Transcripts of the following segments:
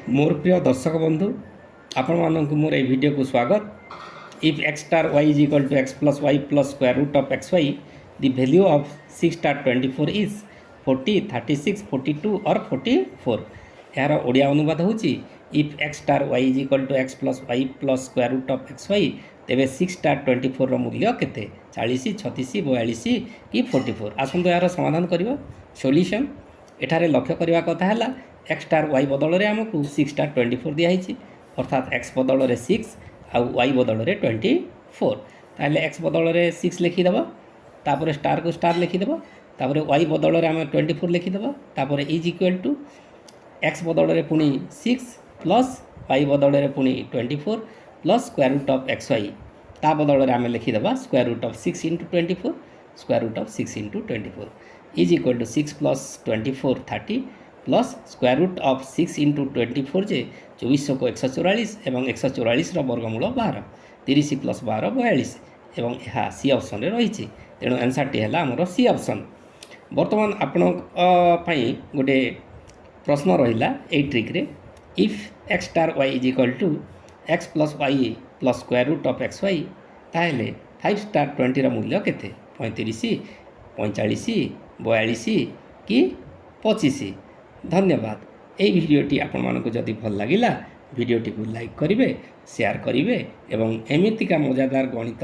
मोर प्रिय दर्शक बंधु आपण मानक मोर ए वीडियो को स्वागत। If x star y is equal to x plus Y plus square root of X Y the value of 6 star 24 is 40 36 42 और 44। यार ओडिया अनुवाद होची if x star y is equal to x plus Y plus square root of X Y तेबे 6 star 24 रो मूल्य केते 40 36 42 कि 44। आसंतो यार समाधान करिवो सॉल्यूशन। एठारे लक्ष्य करवा कथा है एक्स स्टार वाई बदल में आमको 6 स्टार 24 दिखाई अर्थात एक्स बदल में 6 आउ वाई बदल में 24। ताहले एक्स बदल में 6 लिखिदेव तापर स्टार को स्टार लिखिदेव तापर वाई बदल में आम 24 लिखिदेव तापर इज इक्वल टू एक्स बदल में पुणी 6 प्लस वाई बदल में पुणी 24 plus square root of X Y ता बदल में आम लिखिदेव square root of 6 into 24 square root of 6 into 24 is equal to 6 plus 24 30 plus square root of 6 into 24 जे 2400 को 144 एवं 144 वर्गमूल 12 30 प्लस 12 42 एवं यह सी ऑप्शन रे रही। तेणु आंसर टी है आमर सी ऑप्शन। बर्तमान आपण गोटे प्रश्न रहा ये ट्रिक रे if X star Y is equal to X plus Y plus square root of X Y ताहले 5 स्टार 20 मूल्य केते 35 45 42 कि 25। धन्यवाद। ये वीडियोटी आपण मानक जदि भल लगिला वीडियोटी को लाइक करेंगे शेयर करेंगे एवं एमितिका मजादार गणित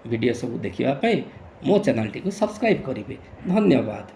वीडियो सब देखा मो चैनल टी को सब्सक्राइब करेंगे। धन्यवाद।